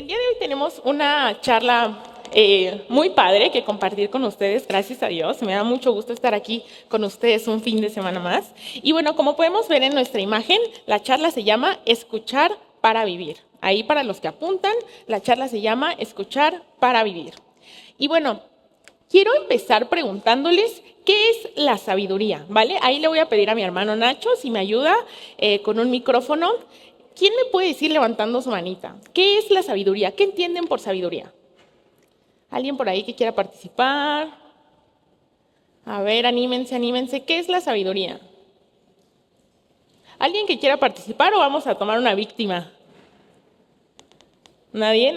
día de hoy tenemos una charla muy padre que compartir con ustedes, gracias a Dios. Me da mucho gusto estar aquí con ustedes un fin de semana más. Y bueno, como podemos ver en nuestra imagen, la charla se llama Escuchar para Vivir. Ahí para los que apuntan, la charla se llama Escuchar para Vivir. Y bueno, quiero empezar preguntándoles qué es la sabiduría, ¿vale? Ahí le voy a pedir a mi hermano Nacho si me ayuda con un micrófono. ¿Quién me puede decir levantando su manita? ¿Qué es la sabiduría? ¿Qué entienden por sabiduría? ¿Alguien por ahí que quiera participar? A ver, anímense. ¿Qué es la sabiduría? ¿Alguien que quiera participar o vamos a tomar una víctima? ¿Nadie?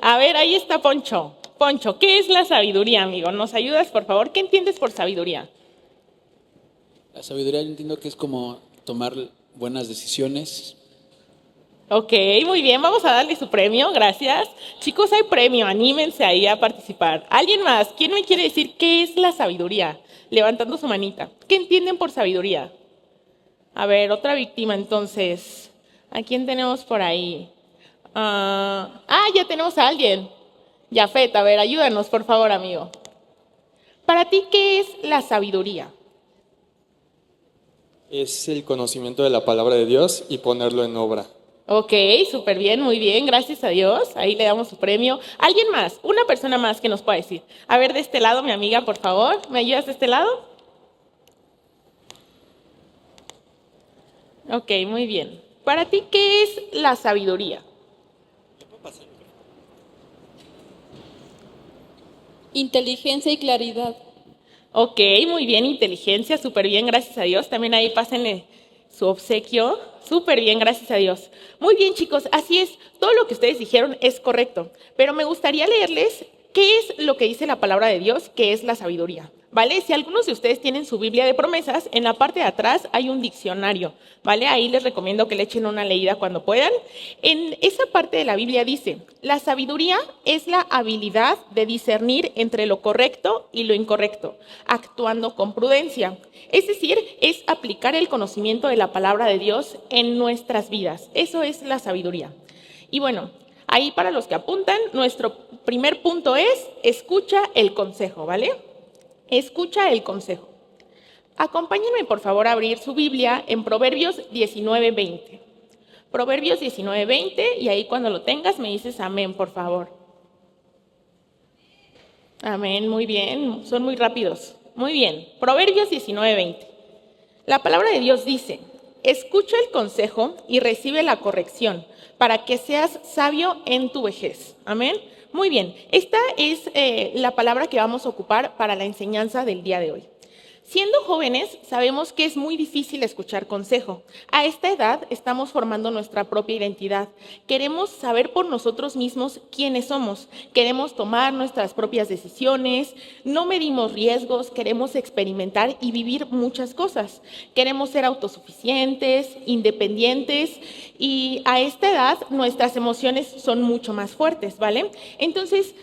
A ver, ahí está Poncho. Poncho, ¿qué es la sabiduría, amigo? ¿Nos ayudas, por favor? ¿Qué entiendes por sabiduría? La sabiduría yo entiendo que es como tomar buenas decisiones. Ok, muy bien, vamos a darle su premio, gracias. Chicos, hay premio, anímense ahí a participar. ¿Alguien más? ¿Quién me quiere decir qué es la sabiduría? Levantando su manita. ¿Qué entienden por sabiduría? A ver, otra víctima entonces. ¿A quién tenemos por ahí? Ya tenemos a alguien. Yafet, a ver, ayúdanos, por favor, amigo. Para ti, ¿qué es la sabiduría? Es el conocimiento de la palabra de Dios y ponerlo en obra. Ok, súper bien, muy bien, gracias a Dios. Ahí le damos su premio. ¿Alguien más? Una persona más que nos pueda decir. A ver, de este lado, mi amiga, por favor. ¿Me ayudas de este lado? Ok, muy bien. Para ti, ¿qué es la sabiduría? Inteligencia y claridad. Ok, muy bien, inteligencia, súper bien, gracias a Dios. También ahí pásenle su obsequio. Súper bien, gracias a Dios. Muy bien, chicos, así es. Todo lo que ustedes dijeron es correcto. Pero me gustaría leerles qué es lo que dice la palabra de Dios, que es la sabiduría. ¿Vale? Si algunos de ustedes tienen su Biblia de promesas, en la parte de atrás hay un diccionario, ¿vale? Ahí les recomiendo que le echen una leída cuando puedan. En esa parte de la Biblia dice, la sabiduría es la habilidad de discernir entre lo correcto y lo incorrecto, actuando con prudencia. Es decir, es aplicar el conocimiento de la palabra de Dios en nuestras vidas. Eso es la sabiduría. Y bueno, ahí para los que apuntan, nuestro primer punto es, escucha el consejo, ¿vale? Escucha el consejo. Acompáñenme, por favor, a abrir su Biblia en Proverbios 19:20. Proverbios 19:20, y ahí cuando lo tengas me dices amén, por favor. Amén, muy bien, son muy rápidos. Muy bien, Proverbios 19:20. La palabra de Dios dice, escucha el consejo y recibe la corrección, para que seas sabio en tu vejez. Amén. Muy bien, esta es la palabra que vamos a ocupar para la enseñanza del día de hoy. Siendo jóvenes, sabemos que es muy difícil escuchar consejo. A esta edad estamos formando nuestra propia identidad. Queremos saber por nosotros mismos quiénes somos. Queremos tomar nuestras propias decisiones, no medimos riesgos, queremos experimentar y vivir muchas cosas. Queremos ser autosuficientes, independientes, y a esta edad nuestras emociones son mucho más fuertes, ¿vale? Entonces,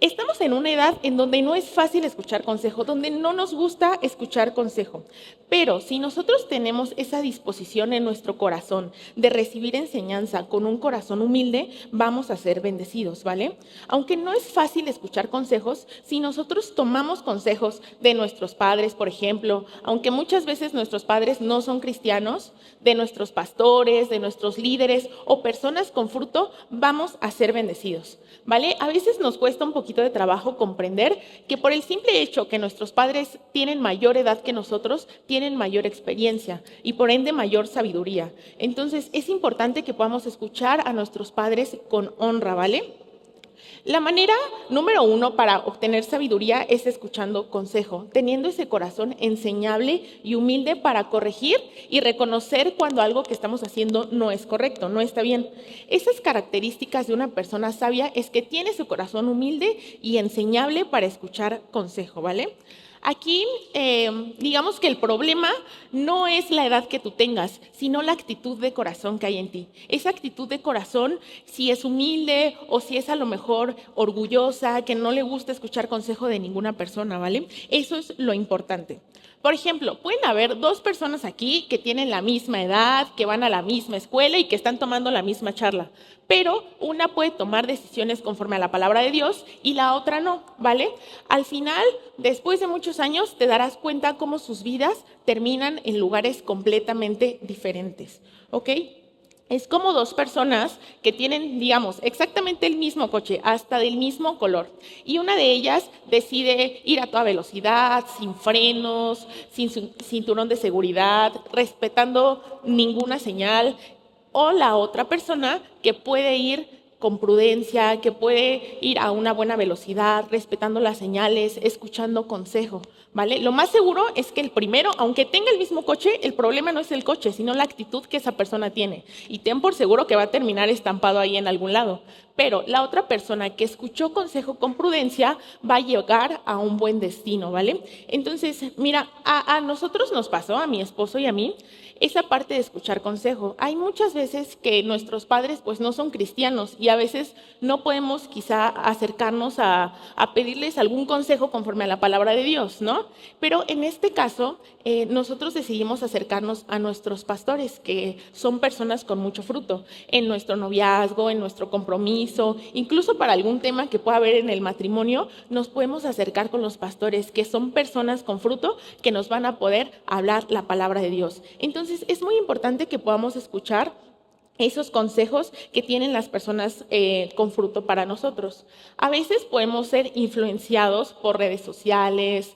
estamos en una edad en donde no es fácil escuchar consejo, donde no nos gusta escuchar consejo. Pero si nosotros tenemos esa disposición en nuestro corazón de recibir enseñanza con un corazón humilde, vamos a ser bendecidos, ¿vale? Aunque no es fácil escuchar consejos, si nosotros tomamos consejos de nuestros padres, por ejemplo, aunque muchas veces nuestros padres no son cristianos, de nuestros pastores, de nuestros líderes o personas con fruto, vamos a ser bendecidos, ¿vale? A veces nos cuesta un poquito de trabajo comprender que por el simple hecho que nuestros padres tienen mayor edad que nosotros, tienen mayor experiencia y por ende mayor sabiduría. Entonces es importante que podamos escuchar a nuestros padres con honra, ¿vale? La manera número 1 para obtener sabiduría es escuchando consejo, teniendo ese corazón enseñable y humilde para corregir y reconocer cuando algo que estamos haciendo no es correcto, no está bien. Esas características de una persona sabia es que tiene su corazón humilde y enseñable para escuchar consejo, ¿vale? Aquí, digamos que el problema no es la edad que tú tengas, sino la actitud de corazón que hay en ti. Esa actitud de corazón, si es humilde o si es a lo mejor orgullosa, que no le gusta escuchar consejo de ninguna persona, ¿vale? Eso es lo importante. Por ejemplo, pueden haber dos personas aquí que tienen la misma edad, que van a la misma escuela y que están tomando la misma charla, pero una puede tomar decisiones conforme a la palabra de Dios y la otra no, ¿vale? Al final, después de muchos años, te darás cuenta cómo sus vidas terminan en lugares completamente diferentes, ¿ok? Es como dos personas que tienen, digamos, exactamente el mismo coche, hasta del mismo color. Y una de ellas decide ir a toda velocidad, sin frenos, sin cinturón de seguridad, respetando ninguna señal. O la otra persona que puede ir con prudencia, que puede ir a una buena velocidad, respetando las señales, escuchando consejo, ¿vale? Lo más seguro es que el primero, aunque tenga el mismo coche, el problema no es el coche, sino la actitud que esa persona tiene. Y ten por seguro que va a terminar estampado ahí en algún lado. Pero la otra persona que escuchó consejo con prudencia va a llegar a un buen destino, ¿vale? Entonces, mira, a nosotros nos pasó, a mi esposo y a mí, esa parte de escuchar consejo. Hay muchas veces que nuestros padres pues no son cristianos y a veces no podemos quizá acercarnos a pedirles algún consejo conforme a la palabra de Dios, ¿no? Pero en este caso, nosotros decidimos acercarnos a nuestros pastores, que son personas con mucho fruto, en nuestro noviazgo, en nuestro compromiso, incluso para algún tema que pueda haber en el matrimonio, nos podemos acercar con los pastores, que son personas con fruto que nos van a poder hablar la palabra de Dios. Entonces, es muy importante que podamos escuchar esos consejos que tienen las personas con fruto para nosotros. A veces podemos ser influenciados por redes sociales,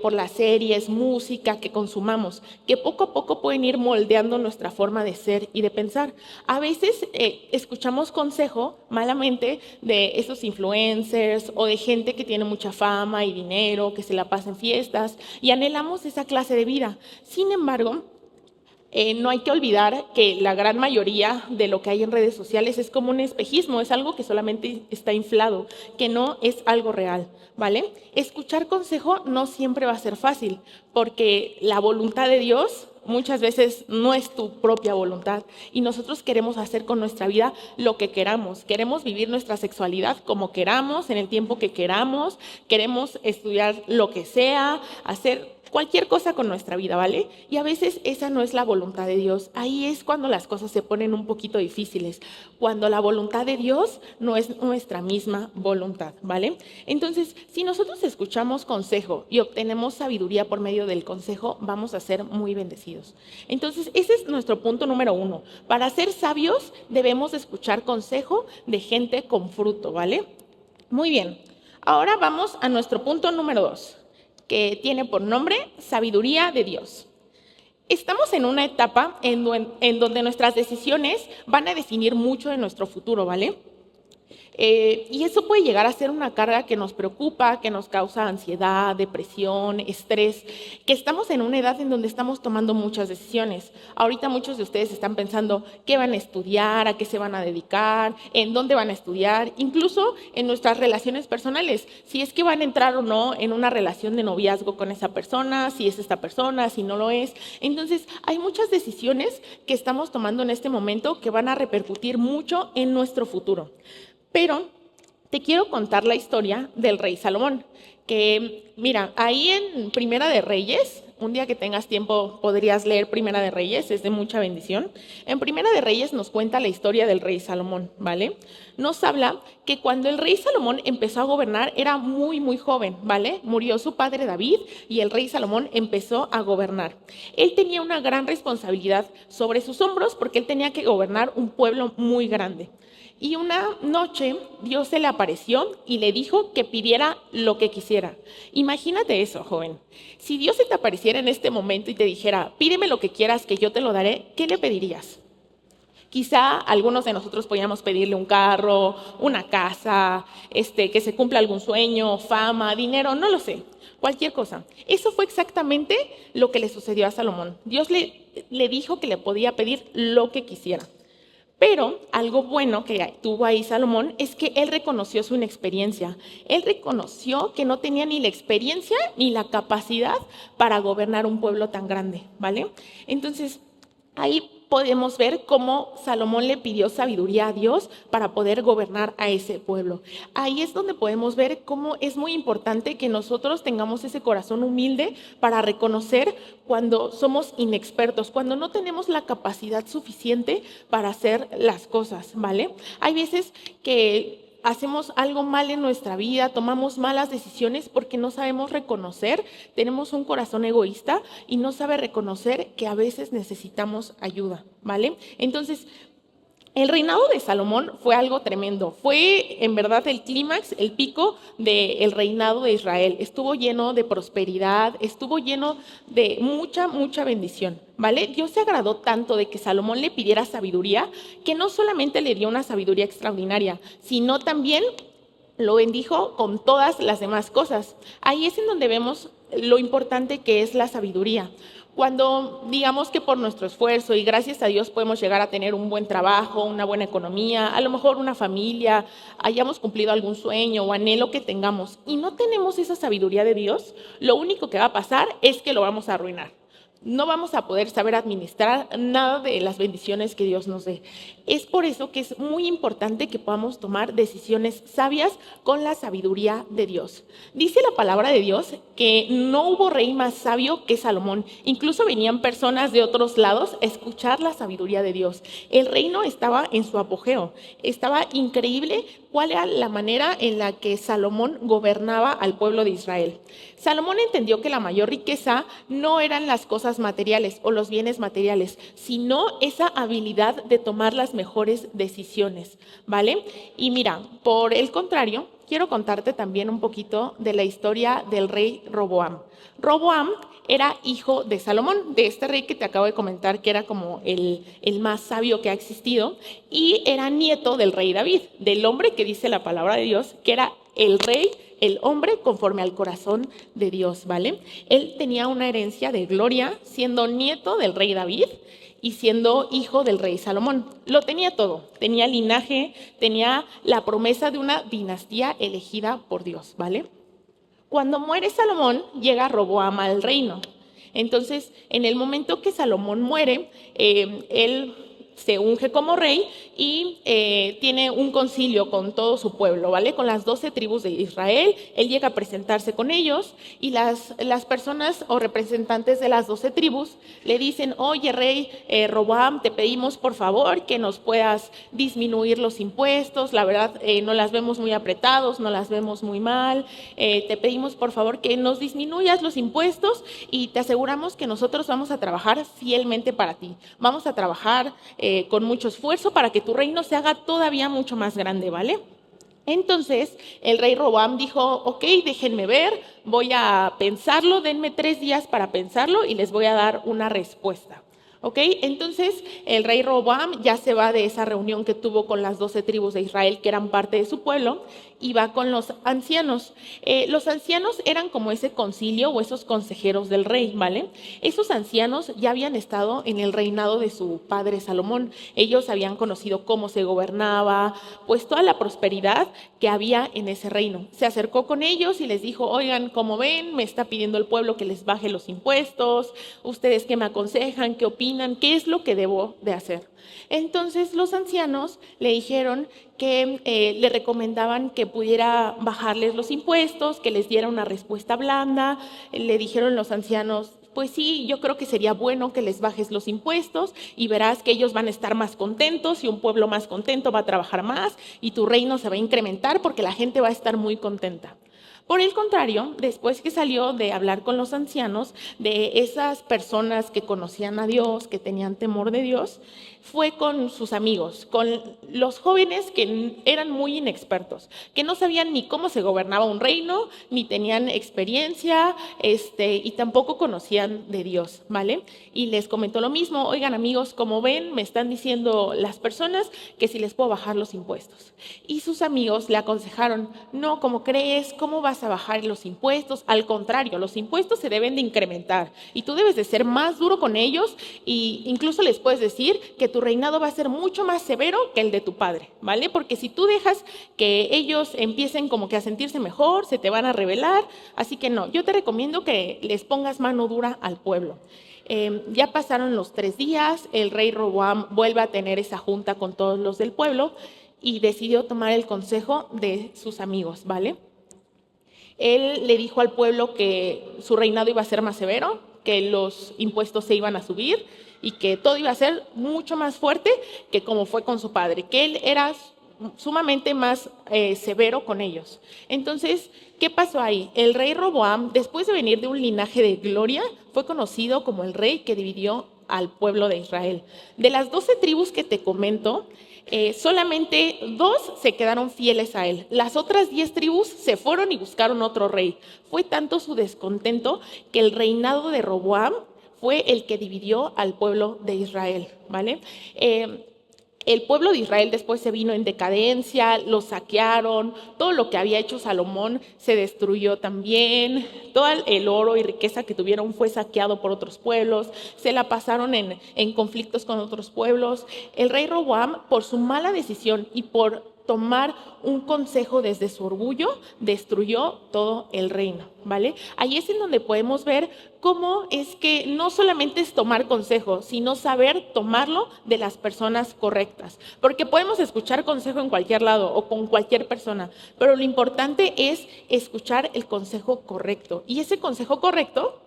por las series, música que consumamos, que poco a poco pueden ir moldeando nuestra forma de ser y de pensar. A veces escuchamos consejo malamente de esos influencers o de gente que tiene mucha fama y dinero, que se la pasa en fiestas y anhelamos esa clase de vida. Sin embargo, no hay que olvidar que la gran mayoría de lo que hay en redes sociales es como un espejismo, es algo que solamente está inflado, que no es algo real, ¿vale? Escuchar consejo no siempre va a ser fácil, porque la voluntad de Dios muchas veces no es tu propia voluntad y nosotros queremos hacer con nuestra vida lo que queramos, queremos vivir nuestra sexualidad como queramos, en el tiempo que queramos, queremos estudiar lo que sea, hacer cualquier cosa con nuestra vida, ¿vale? Y a veces esa no es la voluntad de Dios. Ahí es cuando las cosas se ponen un poquito difíciles, cuando la voluntad de Dios no es nuestra misma voluntad, ¿vale? Entonces, si nosotros escuchamos consejo y obtenemos sabiduría por medio del consejo, vamos a ser muy bendecidos. Entonces, ese es nuestro punto número 1. Para ser sabios debemos escuchar consejo de gente con fruto, ¿vale? Muy bien. Ahora vamos a nuestro punto número 2. Que tiene por nombre sabiduría de Dios. Estamos en una etapa en donde nuestras decisiones van a definir mucho de nuestro futuro, ¿vale? Y eso puede llegar a ser una carga que nos preocupa, que nos causa ansiedad, depresión, estrés, que estamos en una edad en donde estamos tomando muchas decisiones. Ahorita muchos de ustedes están pensando qué van a estudiar, a qué se van a dedicar, en dónde van a estudiar, incluso en nuestras relaciones personales, si es que van a entrar o no en una relación de noviazgo con esa persona, si es esta persona, si no lo es. Entonces, hay muchas decisiones que estamos tomando en este momento que van a repercutir mucho en nuestro futuro. Pero te quiero contar la historia del rey Salomón, que mira, ahí en Primera de Reyes, un día que tengas tiempo podrías leer Primera de Reyes, es de mucha bendición. En Primera de Reyes nos cuenta la historia del rey Salomón, ¿vale? Nos habla que cuando el rey Salomón empezó a gobernar era muy, muy joven, ¿vale? Murió su padre David y el rey Salomón empezó a gobernar. Él tenía una gran responsabilidad sobre sus hombros porque él tenía que gobernar un pueblo muy grande. Y una noche Dios se le apareció y le dijo que pidiera lo que quisiera. Imagínate eso, joven. Si Dios se te apareciera en este momento y te dijera, pídeme lo que quieras que yo te lo daré, ¿qué le pedirías? Quizá algunos de nosotros podíamos pedirle un carro, una casa, que se cumpla algún sueño, fama, dinero, no lo sé, cualquier cosa. Eso fue exactamente lo que le sucedió a Salomón. Dios le dijo que le podía pedir lo que quisiera. Pero algo bueno que tuvo ahí Salomón es que él reconoció su inexperiencia. Él reconoció que no tenía ni la experiencia ni la capacidad para gobernar un pueblo tan grande, ¿vale? Entonces, ahí podemos ver cómo Salomón le pidió sabiduría a Dios para poder gobernar a ese pueblo. Ahí es donde podemos ver cómo es muy importante que nosotros tengamos ese corazón humilde para reconocer cuando somos inexpertos, cuando no tenemos la capacidad suficiente para hacer las cosas, ¿vale? Hay veces que hacemos algo mal en nuestra vida, tomamos malas decisiones porque no sabemos reconocer, tenemos un corazón egoísta y no sabe reconocer que a veces necesitamos ayuda, ¿vale? Entonces, el reinado de Salomón fue algo tremendo, fue en verdad el clímax, el pico del reinado de Israel. Estuvo lleno de prosperidad, estuvo lleno de mucha bendición, ¿vale? Dios se agradó tanto de que Salomón le pidiera sabiduría, que no solamente le dio una sabiduría extraordinaria, sino también lo bendijo con todas las demás cosas. Ahí es en donde vemos lo importante que es la sabiduría. Cuando digamos que por nuestro esfuerzo y gracias a Dios podemos llegar a tener un buen trabajo, una buena economía, a lo mejor una familia, hayamos cumplido algún sueño o anhelo que tengamos y no tenemos esa sabiduría de Dios, lo único que va a pasar es que lo vamos a arruinar. No vamos a poder saber administrar nada de las bendiciones que Dios nos dé. Es por eso que es muy importante que podamos tomar decisiones sabias con la sabiduría de Dios. Dice la palabra de Dios que no hubo rey más sabio que Salomón. Incluso venían personas de otros lados a escuchar la sabiduría de Dios. El reino estaba en su apogeo. Estaba increíble cuál era la manera en la que Salomón gobernaba al pueblo de Israel. Salomón entendió que la mayor riqueza no eran las cosas materiales o los bienes materiales, sino esa habilidad de tomar las mejores decisiones, ¿vale? Y mira, por el contrario, quiero contarte también un poquito de la historia del rey Roboam. Roboam era hijo de Salomón, de este rey que te acabo de comentar, que era como el más sabio que ha existido, y era nieto del rey David, del hombre que dice la palabra de Dios, que era el rey, el hombre conforme al corazón de Dios, ¿vale? Él tenía una herencia de gloria siendo nieto del rey David y siendo hijo del rey Salomón. Lo tenía todo, tenía linaje, tenía la promesa de una dinastía elegida por Dios, ¿vale? Cuando muere Salomón, llega Roboam al reino. Entonces, en el momento que Salomón muere, él se unge como rey y tiene un concilio con todo su pueblo, ¿vale? Con las 12 tribus de Israel. Él llega a presentarse con ellos y las personas o representantes de las 12 tribus le dicen: oye, rey Roboam, te pedimos por favor que nos puedas disminuir los impuestos. La verdad, no las vemos muy apretados, no las vemos muy mal. Te pedimos por favor que nos disminuyas los impuestos y te aseguramos que nosotros vamos a trabajar fielmente para ti. Vamos a trabajar con mucho esfuerzo para que tu reino se haga todavía mucho más grande, ¿vale? Entonces el rey Roboam dijo: ok, déjenme ver, voy a pensarlo, denme 3 días para pensarlo y les voy a dar una respuesta. ¿Ok? Entonces el rey Roboam ya se va de esa reunión que tuvo con las 12 tribus de Israel que eran parte de su pueblo y va con los ancianos. Los ancianos eran como ese concilio o esos consejeros del rey, ¿vale? Esos ancianos ya habían estado en el reinado de su padre Salomón. Ellos habían conocido cómo se gobernaba, pues toda la prosperidad que había en ese reino. Se acercó con ellos y les dijo: oigan, como ven, me está pidiendo el pueblo que les baje los impuestos. ¿Ustedes qué me aconsejan? ¿Qué opinan? ¿Qué es lo que debo de hacer? Entonces los ancianos le dijeron que le recomendaban que pudiera bajarles los impuestos, que les diera una respuesta blanda. Le dijeron los ancianos: pues sí, yo creo que sería bueno que les bajes los impuestos y verás que ellos van a estar más contentos y un pueblo más contento va a trabajar más y tu reino se va a incrementar porque la gente va a estar muy contenta. Por el contrario, después que salió de hablar con los ancianos, de esas personas que conocían a Dios, que tenían temor de Dios, fue con sus amigos, con los jóvenes que eran muy inexpertos, que no sabían ni cómo se gobernaba un reino, ni tenían experiencia, y tampoco conocían de Dios, ¿vale? Y les comentó lo mismo: oigan, amigos, como ven, me están diciendo las personas que si les puedo bajar los impuestos. Y sus amigos le aconsejaron: no, ¿cómo crees? ¿Cómo vas a bajar los impuestos? Al contrario, los impuestos se deben de incrementar y tú debes de ser más duro con ellos, e incluso les puedes decir que tu reinado va a ser mucho más severo que el de tu padre, ¿vale? Porque si tú dejas que ellos empiecen como que a sentirse mejor, se te van a rebelar. Así que no, yo te recomiendo que les pongas mano dura al pueblo. Ya pasaron los 3 días, el rey Roboam vuelve a tener esa junta con todos los del pueblo y decidió tomar el consejo de sus amigos, ¿vale? Él le dijo al pueblo que su reinado iba a ser más severo, que los impuestos se iban a subir y que todo iba a ser mucho más fuerte que como fue con su padre, que él era sumamente más severo con ellos. Entonces, ¿qué pasó ahí? El rey Roboam, después de venir de un linaje de gloria, fue conocido como el rey que dividió al pueblo de Israel. De las 12 tribus que te comento, solamente 2 se quedaron fieles a él. Las otras 10 tribus se fueron y buscaron otro rey. Fue tanto su descontento que el reinado de Roboam fue el que dividió al pueblo de Israel, ¿vale? El pueblo de Israel después se vino en decadencia, lo saquearon, todo lo que había hecho Salomón se destruyó también, todo el oro y riqueza que tuvieron fue saqueado por otros pueblos, se la pasaron en conflictos con otros pueblos. El rey Roboam, por su mala decisión y por tomar un consejo desde su orgullo, destruyó todo el reino, ¿vale? Ahí es en donde podemos ver cómo es que no solamente es tomar consejo, sino saber tomarlo de las personas correctas. Porque podemos escuchar consejo en cualquier lado o con cualquier persona, pero lo importante es escuchar el consejo correcto. Y ese consejo correcto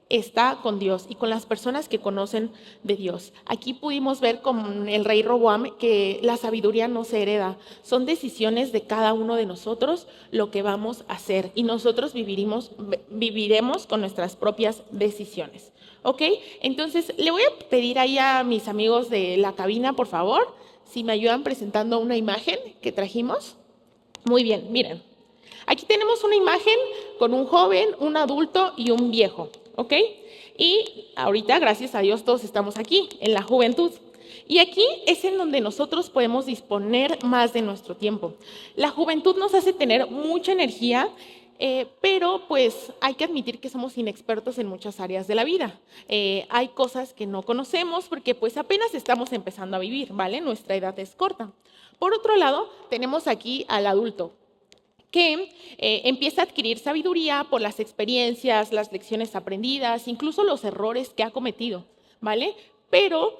está con Dios y con las personas que conocen de Dios. Aquí pudimos ver con el rey Roboam que la sabiduría no se hereda, son decisiones de cada uno de nosotros lo que vamos a hacer y nosotros viviremos con nuestras propias decisiones. ¿Ok? Entonces le voy a pedir ahí a mis amigos de la cabina, por favor, si me ayudan presentando una imagen que trajimos. Muy bien, miren. Aquí tenemos una imagen con un joven, un adulto y un viejo. ¿Ok? Y ahorita, gracias a Dios, todos estamos aquí, en la juventud. Y aquí es en donde nosotros podemos disponer más de nuestro tiempo. La juventud nos hace tener mucha energía, pero pues hay que admitir que somos inexpertos en muchas áreas de la vida. Hay cosas que no conocemos porque pues apenas estamos empezando a vivir, ¿vale? Nuestra edad es corta. Por otro lado, tenemos aquí al adulto, que empieza a adquirir sabiduría por las experiencias, las lecciones aprendidas, incluso los errores que ha cometido, ¿vale? Pero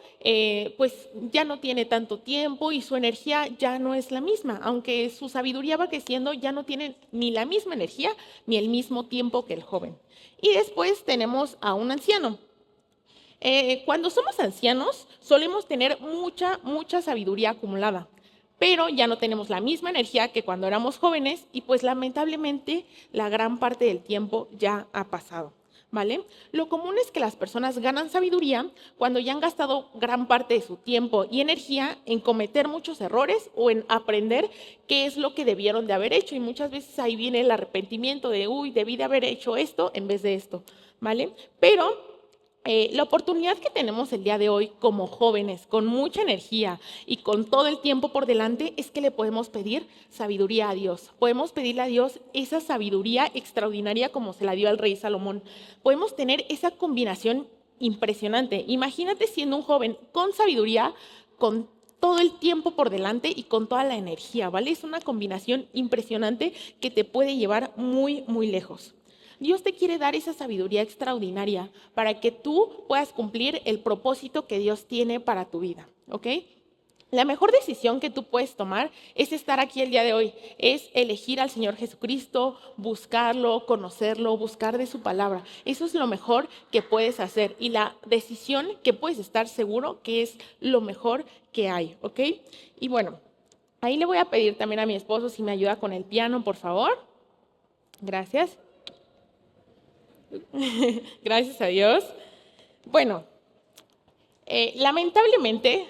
pues ya no tiene tanto tiempo y su energía ya no es la misma, aunque su sabiduría va creciendo, ya no tiene ni la misma energía ni el mismo tiempo que el joven. Y después tenemos a un anciano. Cuando somos ancianos solemos tener mucha sabiduría acumulada, pero ya no tenemos la misma energía que cuando éramos jóvenes y pues lamentablemente la gran parte del tiempo ya ha pasado, ¿vale? Lo común es que las personas ganan sabiduría cuando ya han gastado gran parte de su tiempo y energía en cometer muchos errores o en aprender qué es lo que debieron de haber hecho y muchas veces ahí viene el arrepentimiento de, uy, debí de haber hecho esto en vez de esto, ¿vale? Pero la oportunidad que tenemos el día de hoy como jóvenes, con mucha energía y con todo el tiempo por delante, es que le podemos pedir sabiduría a Dios. Podemos pedirle a Dios esa sabiduría extraordinaria como se la dio al rey Salomón. Podemos tener esa combinación impresionante. Imagínate siendo un joven con sabiduría, con todo el tiempo por delante y con toda la energía, ¿vale? Es una combinación impresionante que te puede llevar muy, muy lejos. Dios te quiere dar esa sabiduría extraordinaria para que tú puedas cumplir el propósito que Dios tiene para tu vida, ¿ok? La mejor decisión que tú puedes tomar es estar aquí el día de hoy, es elegir al Señor Jesucristo, buscarlo, conocerlo, buscar de su palabra. Eso es lo mejor que puedes hacer y la decisión que puedes estar seguro que es lo mejor que hay, ¿ok? Y bueno, ahí le voy a pedir también a mi esposo si me ayuda con el piano, por favor. Gracias. Gracias a Dios. Bueno, lamentablemente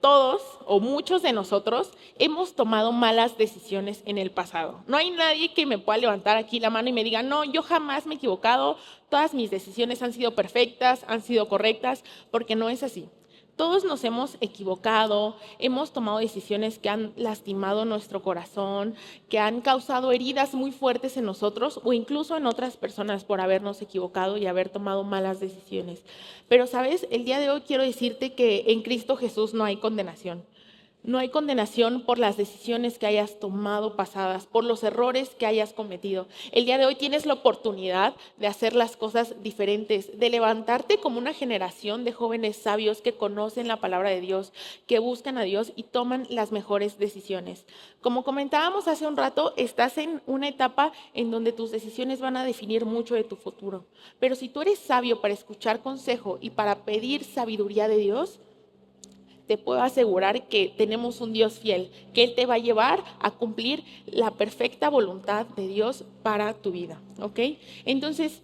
todos o muchos de nosotros hemos tomado malas decisiones en el pasado. No hay nadie que me pueda levantar aquí la mano y me diga, no, yo jamás me he equivocado, todas mis decisiones han sido perfectas, han sido correctas, porque no es así. Todos nos hemos equivocado, hemos tomado decisiones que han lastimado nuestro corazón, que han causado heridas muy fuertes en nosotros o incluso en otras personas por habernos equivocado y haber tomado malas decisiones. Pero, ¿sabes? El día de hoy quiero decirte que en Cristo Jesús no hay condenación. No hay condenación por las decisiones que hayas tomado pasadas, por los errores que hayas cometido. El día de hoy tienes la oportunidad de hacer las cosas diferentes, de levantarte como una generación de jóvenes sabios que conocen la palabra de Dios, que buscan a Dios y toman las mejores decisiones. Como comentábamos hace un rato, estás en una etapa en donde tus decisiones van a definir mucho de tu futuro. Pero si tú eres sabio para escuchar consejo y para pedir sabiduría de Dios, te puedo asegurar que tenemos un Dios fiel, que Él te va a llevar a cumplir la perfecta voluntad de Dios para tu vida, ¿ok? Entonces,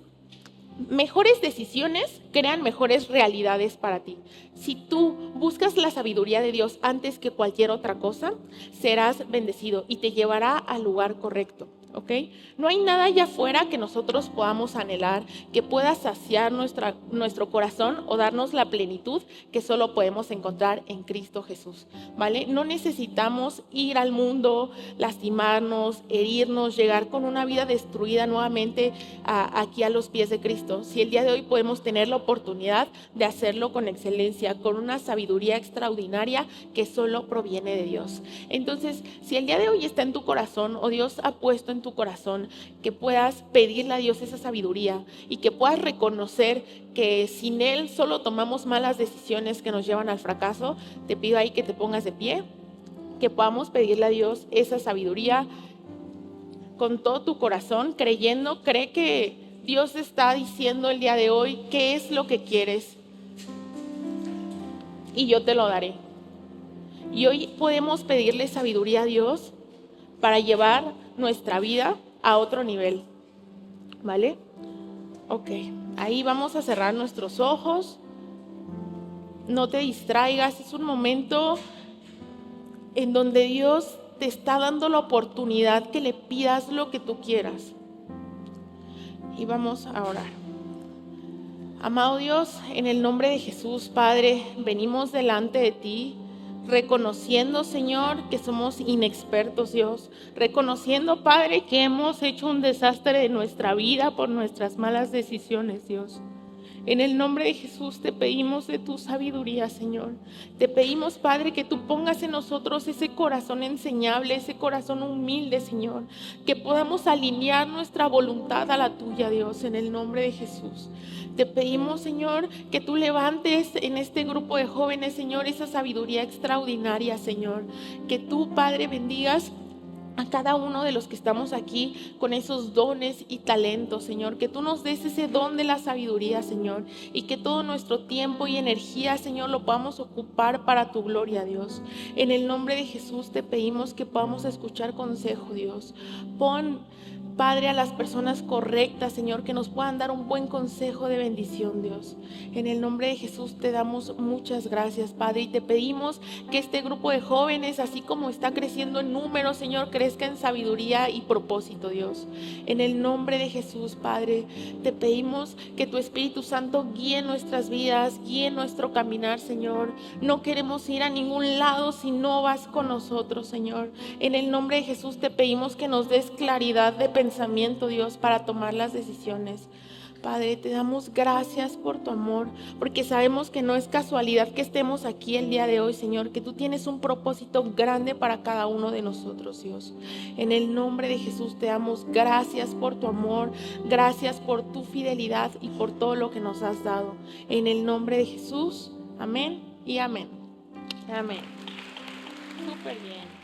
mejores decisiones crean mejores realidades para ti. Si tú buscas la sabiduría de Dios antes que cualquier otra cosa, serás bendecido y te llevará al lugar correcto. ¿Ok? No hay nada allá afuera que nosotros podamos anhelar, que pueda saciar nuestro corazón o darnos la plenitud que solo podemos encontrar en Cristo Jesús, ¿vale? No necesitamos ir al mundo, lastimarnos, herirnos, llegar con una vida destruida nuevamente aquí a los pies de Cristo. Si el día de hoy podemos tener la oportunidad de hacerlo con excelencia, con una sabiduría extraordinaria que solo proviene de Dios. Entonces, si el día de hoy está en tu corazón o Dios ha puesto en tu corazón, que puedas pedirle a Dios esa sabiduría y que puedas reconocer que sin Él solo tomamos malas decisiones que nos llevan al fracaso, te pido ahí que te pongas de pie, que podamos pedirle a Dios esa sabiduría con todo tu corazón, cree que Dios está diciendo el día de hoy qué es lo que quieres y yo te lo daré. Y hoy podemos pedirle sabiduría a Dios para llevar nuestra vida a otro nivel, ¿vale? Ok, ahí vamos a cerrar nuestros ojos. No te distraigas, es un momento en donde Dios te está dando la oportunidad que le pidas lo que tú quieras. Y vamos a orar. Amado Dios, en el nombre de Jesús, Padre, venimos delante de ti, reconociendo, Señor, que somos inexpertos, Dios, reconociendo, Padre, que hemos hecho un desastre de nuestra vida por nuestras malas decisiones, Dios. En el nombre de Jesús te pedimos de tu sabiduría, Señor. Te pedimos, Padre, que tú pongas en nosotros ese corazón enseñable, ese corazón humilde, Señor. Que podamos alinear nuestra voluntad a la tuya, Dios, en el nombre de Jesús. Te pedimos, Señor, que tú levantes en este grupo de jóvenes, Señor, esa sabiduría extraordinaria, Señor. Que tú, Padre, bendigas a cada uno de los que estamos aquí con esos dones y talentos, Señor, que tú nos des ese don de la sabiduría, Señor, y que todo nuestro tiempo y energía, Señor, lo podamos ocupar para tu gloria, Dios. En el nombre de Jesús te pedimos que podamos escuchar consejo, Dios. Pon, Padre, a las personas correctas, Señor, que nos puedan dar un buen consejo de bendición, Dios. En el nombre de Jesús te damos muchas gracias, Padre, y te pedimos que este grupo de jóvenes, así como está creciendo en número, Señor, crezca en sabiduría y propósito, Dios. En el nombre de Jesús, Padre, te pedimos que tu Espíritu Santo guíe nuestras vidas, guíe nuestro caminar, Señor. No queremos ir a ningún lado si no vas con nosotros, Señor. En el nombre de Jesús te pedimos que nos des claridad de pensamiento, Dios, para tomar las decisiones. Padre, te damos gracias por tu amor, porque sabemos que no es casualidad que estemos aquí el día de hoy, Señor, que tú tienes un propósito grande para cada uno de nosotros, Dios. En el nombre de Jesús te damos gracias por tu amor, gracias por tu fidelidad y por todo lo que nos has dado. En el nombre de Jesús, amén y amén. Amén. Súper bien.